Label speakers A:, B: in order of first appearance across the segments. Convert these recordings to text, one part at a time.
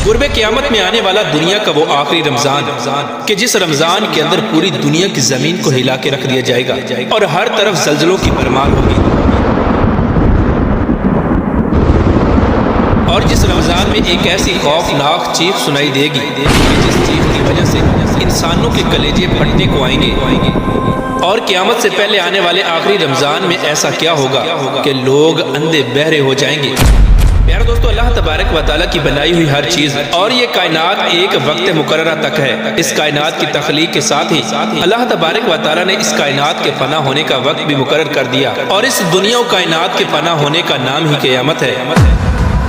A: قرب قیامت میں آنے والا دنیا کا وہ آخری رمضان کہ جس رمضان کے اندر پوری دنیا کی زمین کو ہلا کے رکھ دیا جائے گا اور ہر طرف زلزلوں کی بھرمار ہوگی، اور جس رمضان میں ایک ایسی خوفناک چیخ سنائی دے گی کہ جس چیخ کی وجہ سے انسانوں کے کلیجے پھٹنے کو آئیں گے۔ اور قیامت سے پہلے آنے والے آخری رمضان میں ایسا کیا ہوگا کہ لوگ اندھے بہرے ہو جائیں گے۔ پیارے دوستو، اللہ تبارک و تعالیٰ کی بنائی ہوئی ہر چیز اور یہ کائنات ایک وقت مقررہ تک ہے۔ اس کائنات کی تخلیق کے ساتھ ہی اللہ تبارک و تعالیٰ نے اس کائنات کے فنا ہونے کا وقت بھی مقرر کر دیا، اور اس دنیا و کائنات کے فنا ہونے کا نام ہی قیامت ہے۔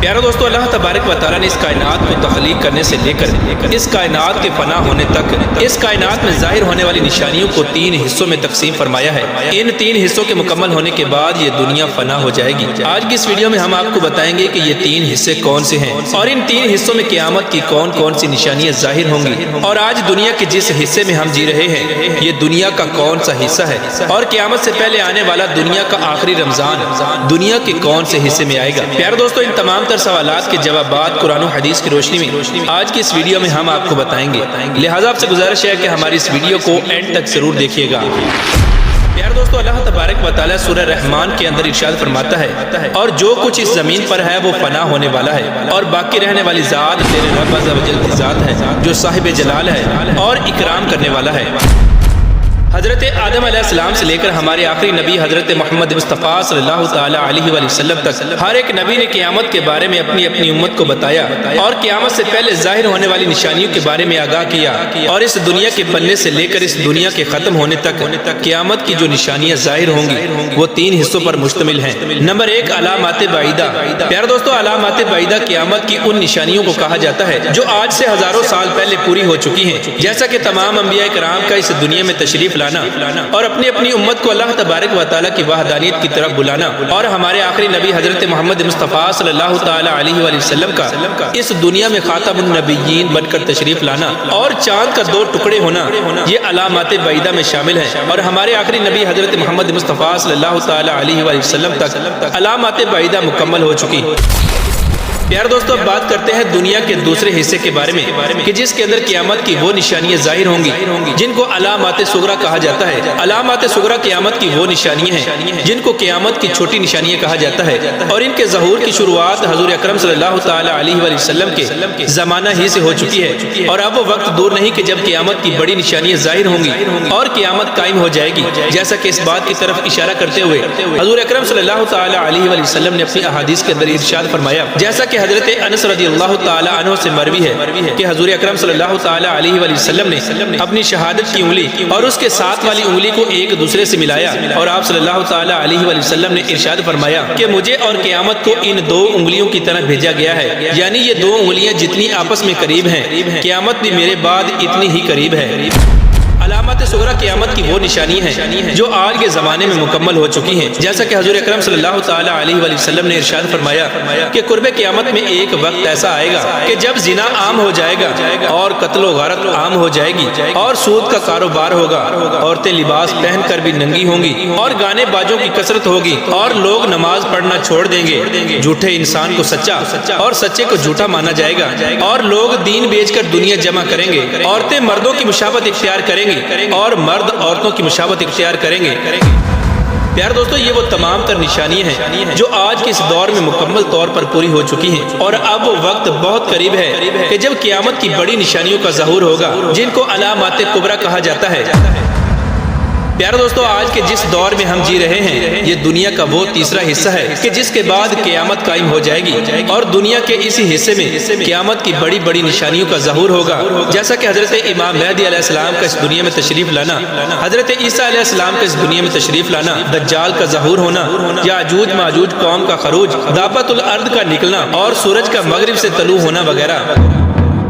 A: پیارے دوستو، اللہ تبارک و تعالیٰ نے اس کائنات کو تخلیق کرنے سے لے کر اس کائنات کے فنا ہونے تک اس کائنات میں ظاہر ہونے والی نشانیوں کو 3 حصوں میں تقسیم فرمایا ہے۔ ان 3 حصوں کے مکمل ہونے کے بعد یہ دنیا فنا ہو جائے گی۔ آج کی اس ویڈیو میں ہم آپ کو بتائیں گے کہ یہ 3 حصے کون سے ہیں اور ان 3 حصوں میں قیامت کی کون کون سی نشانیاں ظاہر ہوں گی، اور آج دنیا کے جس حصے میں ہم جی رہے ہیں یہ دنیا کا کون سا حصہ ہے، اور قیامت سے پہلے آنے والا دنیا کا آخری رمضان دنیا کے کون سے حصے میں آئے گا۔ پیارے دوستو، ان تمام سوالات کے جوابات قرآن و حدیث کی روشنی میں آج کی اس ویڈیو میں ہم آپ کو بتائیں گے، لہٰذا آپ سے گزارش ہے کہ ہماری اس ویڈیو کو اینڈ تک ضرور دیکھیے گا۔ پیارے دوستو، اللہ تبارک و تعالیٰ سورہ رحمان کے اندر ارشاد فرماتا ہے، اور جو کچھ اس زمین پر ہے وہ فنا ہونے والا ہے، اور باقی رہنے والی ذات تیرے رب عز و جل کی ذات ہے جو صاحب جلال ہے اور اکرام کرنے والا ہے۔ حضرت آدم علیہ السلام سے لے کر ہمارے آخری نبی حضرت محمد مصطفیٰ صلی اللہ تعالیٰ علیہ وآلہ وسلم تک ہر ایک نبی نے قیامت کے بارے میں اپنی اپنی امت کو بتایا، اور قیامت سے پہلے ظاہر ہونے والی نشانیوں کے بارے میں آگاہ کیا، اور اس دنیا کے بننے سے لے کر اس دنیا کے ختم ہونے تک قیامت کی جو نشانیاں ظاہر ہوں گی وہ 3 حصوں پر مشتمل ہیں۔ نمبر 1، علامات بعیدہ۔ پیارے دوستو، علامات بعیدہ قیامت کی ان نشانیوں کو کہا جاتا ہے جو آج سے ہزاروں سال پہلے پوری ہو چکی ہیں، جیسا کہ تمام انبیاء کرام کا اس دنیا میں تشریف لانا اور اپنی اپنی امت کو اللہ تبارک و تعالیٰ کی وحدانیت کی طرف بلانا، اور ہمارے آخری نبی حضرت محمد مصطفیٰ صلی اللہ تعالیٰ علیہ وآلہ وسلم کا اس دنیا میں خاتم النبیین بن کر تشریف لانا اور چاند کا 2 ٹکڑے ہونا، یہ علامات بعیدہ میں شامل ہیں، اور ہمارے آخری نبی حضرت محمد مصطفیٰ صلی اللہ تعالیٰ علیہ وآلہ وسلم تک علامات بعیدہ مکمل ہو چکی۔ پیارے دوستو، اب بات کرتے ہیں دنیا کے دوسرے حصے کے بارے میں کہ جس کے اندر قیامت کی وہ نشانیاں ظاہر ہوں گی جن کو علامات صغریٰ کہا جاتا ہے۔ علامات صغریٰ قیامت کی وہ نشانیاں ہیں جن کو قیامت کی چھوٹی نشانیاں کہا جاتا ہے، اور ان کے ظہور کی شروعات حضور اکرم صلی اللہ تعالیٰ علیہ وآلہ وسلم کے زمانہ ہی سے ہو چکی ہے، اور اب وہ وقت دور نہیں کہ جب قیامت کی بڑی نشانیاں ظاہر ہوں گی اور قیامت قائم ہو جائے گی، جیسا کہ اس بات کی طرف اشارہ کرتے ہوئے حضور اکرم صلی اللہ تعالیٰ علیہ وآلہ وسلم نے اپنی احادیث کے اندر ارشاد فرمایا، جیسا کہ حضرت انس رضی اللہ تعالیٰ عنہ سے مروی ہے کہ حضور اکرم صلی اللہ تعالیٰ علیہ وآلہ وسلم نے اپنی شہادت کی انگلی اور اس کے ساتھ والی انگلی کو ایک دوسرے سے ملایا، اور آپ صلی اللہ تعالیٰ علیہ وآلہ وسلم نے ارشاد فرمایا کہ مجھے اور قیامت کو ان 2 انگلیوں کی طرح بھیجا گیا ہے، یعنی یہ 2 انگلیاں جتنی آپس میں قریب ہیں قیامت بھی میرے بعد اتنی ہی قریب ہے۔ علامات صغریٰ قیامت کی وہ نشانی ہیں جو آج کے زمانے میں مکمل ہو چکی ہیں، جیسا کہ حضور اکرم صلی اللہ تعالیٰ علیہ وآلہ وسلم نے ارشاد فرمایا کہ قرب قیامت میں ایک وقت ایسا آئے گا کہ جب زنا عام ہو جائے گا اور قتل و غارت عام ہو جائے گی اور سود کا کاروبار ہوگا، عورتیں لباس پہن کر بھی ننگی ہوں گی اور گانے باجوں کی کثرت ہوگی، اور لوگ نماز پڑھنا چھوڑ دیں گے، جھوٹے انسان کو سچا اور سچے کو جھوٹا مانا جائے گا، اور لوگ دین بیچ کر دنیا جمع کریں گے، عورتیں مردوں کی مشابہت اختیار کریں گی اور مرد عورتوں کی مشابہت اختیار کریں گے۔ پیارے دوستو، یہ وہ تمام تر نشانیاں ہیں جو آج کے اس دور میں مکمل طور پر پوری ہو چکی ہیں، اور اب وہ وقت بہت قریب ہے کہ جب قیامت کی بڑی نشانیوں کا ظہور ہوگا جن کو علامات کبریٰ کہا جاتا ہے۔ پیارے دوستو، آج کے جس دور میں ہم جی رہے ہیں یہ دنیا کا وہ تیسرا حصہ ہے کہ جس کے بعد قیامت قائم ہو جائے گی، اور دنیا کے اسی حصے میں قیامت کی بڑی بڑی نشانیوں کا ظہور ہوگا، جیسا کہ حضرت امام مہدی علیہ السلام کا اس دنیا میں تشریف لانا، حضرت عیسیٰ علیہ السلام کا اس دنیا میں تشریف لانا، دجال کا ظہور ہونا، یاجوج ماجوج قوم کا خروج، دابۃ الارض کا نکلنا، اور سورج کا مغرب سے طلوع ہونا وغیرہ۔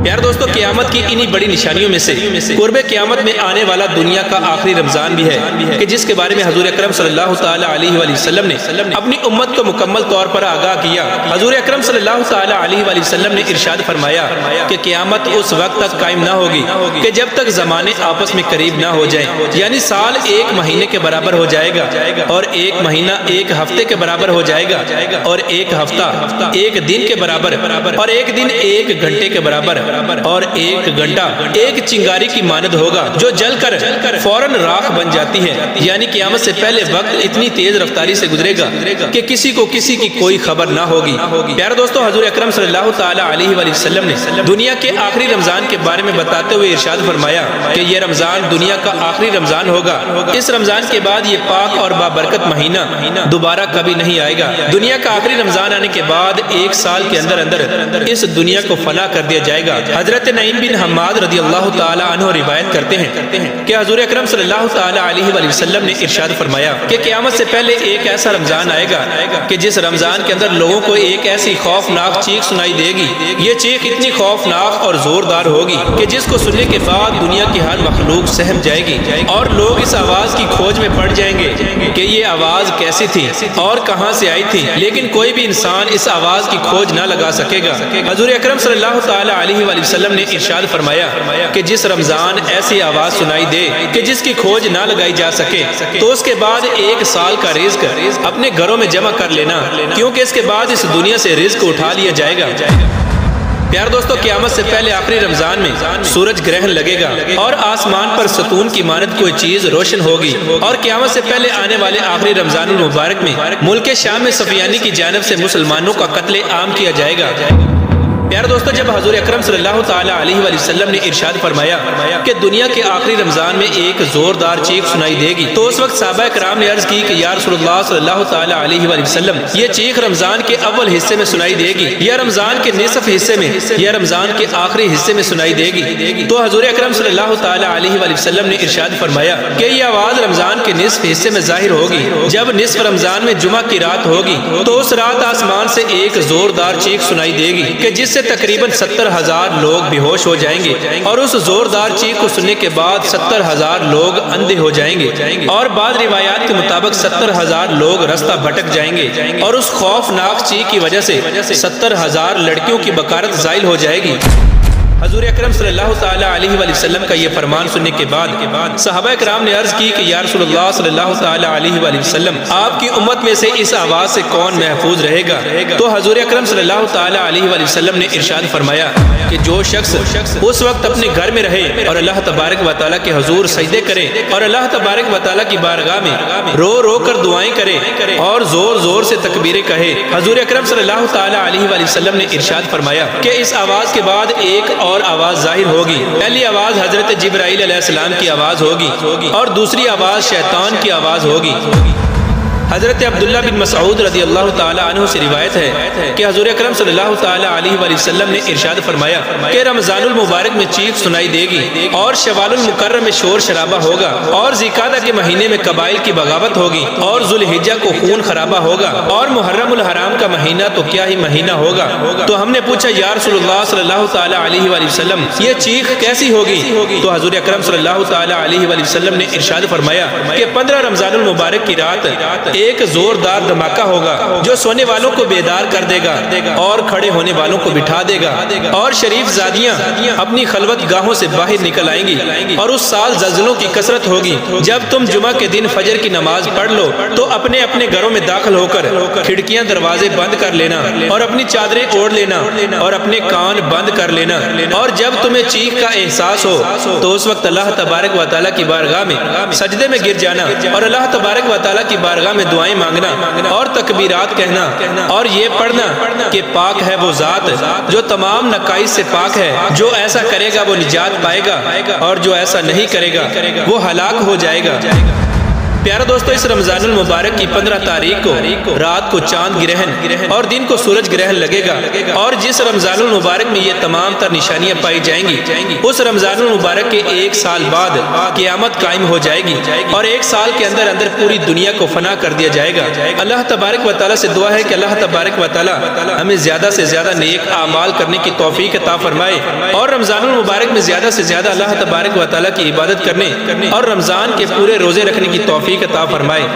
A: پیار دوستو، قیامت کی انہی بڑی نشانیوں میں سے قرب قیامت میں آنے والا دنیا کا آخری رمضان بھی ہے کہ جس کے بارے میں حضور اکرم صلی اللہ تعالی علیہ وآلہ وسلم نے اپنی امت کو مکمل طور پر آگاہ کیا۔ حضور اکرم صلی اللہ تعالی علیہ وآلہ وسلم نے ارشاد فرمایا کہ قیامت اس وقت تک قائم نہ ہوگی کہ جب تک زمانے آپس میں قریب نہ ہو جائیں، یعنی سال ایک مہینے کے برابر ہو جائے گا، اور ایک مہینہ ایک ہفتے کے برابر ہو جائے گا، اور ایک ہفتہ ایک دن کے برابر، اور ایک دن ایک گھنٹے کے برابر، اور ایک گھنٹہ ایک چنگاری کی مانند ہوگا جو جل کر فوراً راکھ بن جاتی ہے۔ یعنی قیامت سے پہلے وقت اتنی تیز رفتاری سے گزرے گا کہ کسی کو کسی کی کوئی خبر نہ ہوگی۔ پیارے دوستو، حضور اکرم صلی اللہ تعالی علیہ وآلہ وسلم نے دنیا کے آخری رمضان کے بارے میں بتاتے ہوئے ارشاد فرمایا کہ یہ رمضان دنیا کا آخری رمضان ہوگا۔ اس رمضان کے بعد یہ پاک اور بابرکت مہینہ دوبارہ کبھی نہیں آئے گا۔ دنیا کا آخری رمضان آنے کے بعد ایک سال کے اندر اس دنیا کو فنا کر دیا جائے گا۔ حضرت نعیم بن حماد رضی اللہ تعالی عنہ روایت کرتے ہیں کہ حضور اکرم صلی اللہ تعالی علیہ وآلہ وسلم نے ارشاد فرمایا کہ قیامت سے پہلے ایک ایسا رمضان آئے گا کہ جس رمضان کے اندر لوگوں کو ایک ایسی خوفناک چیخ سنائی دے گی۔ یہ چیخ اتنی خوفناک اور زوردار ہوگی کہ جس کو سننے کے بعد دنیا کی ہر مخلوق سہم جائے گی، اور لوگ اس آواز کی کھوج میں پڑ جائیں گے کہ یہ آواز کیسی تھی اور کہاں سے آئی تھی، لیکن کوئی بھی انسان اس آواز کی کھوج نہ لگا سکے گا۔ حضور اکرم صلی اللہ تعالی علیہ وآلہ وسلم نے ارشاد فرمایا کہ جس رمضان ایسی آواز سنائی دے کہ جس کی کھوج نہ لگائی جا سکے، تو اس کے بعد ایک سال کا رزق اپنے گھروں میں جمع کر لینا، کیونکہ اس کے بعد اس دنیا سے رزق اٹھا لیا جائے گا۔ پیار دوستو، قیامت سے پہلے آخری رمضان میں سورج گرہن لگے گا اور آسمان پر ستون کی مانند کوئی چیز روشن ہوگی، اور قیامت سے پہلے آنے والے آخری رمضان المبارک میں ملک شام میں سفیانی کی جانب سے مسلمانوں کا قتل عام کیا جائے گا۔ پیار دوستو، جب حضور اکرم صلی اللہ تعالی علیہ وآلہ وسلم نے ارشاد فرمایا کہ دنیا کے آخری رمضان میں ایک زوردار چیخ سنائی دے گی، تو اس وقت صحابہ کرام نے عرض کی کہ یا رسول اللہ صلی اللہ تعالی علیہ وآلہ وسلم، یہ چیخ رمضان کے اول حصے میں سنائی دے گی یا رمضان کے نصف حصے میں یا رمضان کے آخری حصے میں سنائی دے گی؟ تو حضور اکرم صلی اللہ تعالی علیہ وآلہ وسلم نے ارشاد فرمایا کہ یہ آواز رمضان کے نصف حصے میں ظاہر ہوگی۔ جب نصف رمضان میں جمعہ کی رات ہوگی تو اس رات آسمان سے ایک زوردار چیخ سنائی دے گی کہ جس سے تقریباً 70,000 لوگ بے ہوش ہو جائیں گے، اور اس زوردار چیخ کو سننے کے بعد 70,000 لوگ اندھے ہو جائیں گے، اور بعض روایات کے مطابق 70,000 لوگ رستہ بھٹک جائیں گے، اور اس خوفناک چیخ کی وجہ سے 70,000 لڑکیوں کی بکارت زائل ہو جائے گی۔ حضور اکرم صلی اللہ تعالی علیہ وآلہ وسلم کا یہ فرمان سننے کے بعد صحابہ کرام نے عرض کی کہ یا رسول اللہ صلی اللہ تعالی علیہ وآلہ وسلم، آپ کی امت میں سے اس آواز سے کون محفوظ رہے گا؟ تو حضور اکرم صلی اللہ تعالی علیہ وآلہ وسلم نے ارشاد فرمایا کہ جو شخص اس وقت اپنے گھر میں رہے اور اللہ تبارک و تعالیٰ کے حضور سجدے کرے اور اللہ تبارک و تعالیٰ کی بارگاہ میں رو رو کر دعائیں کرے اور زور زور سے تکبیریں کہے، حضور اکرم صلی اللہ تعالی علیہ وآلہ وسلم نے ارشاد فرمایا کہ اس آواز کے بعد ایک اور آواز ظاہر ہوگی۔ پہلی آواز حضرت جبرائیل علیہ السلام کی آواز ہوگی، اور دوسری آواز شیطان کی آواز ہوگی۔ حضرت عبداللہ بن مسعود رضی اللہ تعالی عنہ سے روایت ہے کہ حضور اکرم صلی اللہ تعالی علیہ وآلہ وسلم نے ارشاد فرمایا کہ رمضان المبارک میں چیخ سنائی دے گی، اور شوال المکرم میں شور شرابہ ہوگا، اور ذوالقعدہ کے مہینے میں قبائل کی بغاوت ہوگی، اور ذوالحجہ کو خون خرابہ ہوگا، اور محرم الحرام کا مہینہ تو کیا ہی مہینہ ہوگا۔ تو ہم نے پوچھا یا رسول اللہ صلی اللہ تعالی علیہ وآلہ وسلم، یہ چیخ کیسی ہوگی؟ تو حضور اکرم صلی اللہ تعالی علیہ وآلہ وسلم نے ارشاد فرمایا کہ 15 رمضان المبارک کی رات ایک زوردار دھماکہ ہوگا جو سونے والوں کو بیدار کر دے گا اور کھڑے ہونے والوں کو بٹھا دے گا، اور شریف زادیاں اپنی خلوت گاہوں سے باہر نکل آئیں گی، اور اس سال زلزلوں کی کثرت ہوگی۔ جب تم جمعہ کے دن فجر کی نماز پڑھ لو تو اپنے اپنے گھروں میں داخل ہو کر کھڑکیاں دروازے بند کر لینا، اور اپنی چادریں اوڑھ لینا، اور اپنے کان بند کر لینا، اور جب تمہیں چیخ کا احساس ہو تو اس وقت اللہ تبارک و تعالیٰ کی بارگاہ میں سجدے میں گر جانا، اور اللہ تبارک و تعالیٰ کی بارگاہ میں دعائیں مانگنا اور تکبیرات کہنا، اور یہ پڑھنا کہ پاک ہے وہ ذات جو تمام نقائص سے پاک ہے، جو ایسا کرے گا وہ نجات پائے گا، اور جو ایسا نہیں کرے گا وہ ہلاک ہو جائے گا۔ پیارے دوستو، اس رمضان المبارک کی 15 تاریخ کو رات کو چاند گرہن اور دن کو سورج گرہن لگے گا، اور جس رمضان المبارک میں یہ تمام تر نشانیاں پائی جائیں گی، اس رمضان المبارک کے 1 سال بعد قیامت قائم ہو جائے گی، اور 1 سال کے اندر اندر پوری دنیا کو فنا کر دیا جائے گا۔ اللہ تبارک و تعالیٰ سے دعا ہے کہ اللہ تبارک و تعالیٰ ہمیں زیادہ سے زیادہ نیک اعمال کرنے کی توفیق عطا فرمائے، اور رمضان المبارک میں زیادہ سے زیادہ اللہ تبارک و تعالیٰ کی عبادت کرنے اور رمضان کے پورے روزے رکھنے کی توفیق عطا فرمائے۔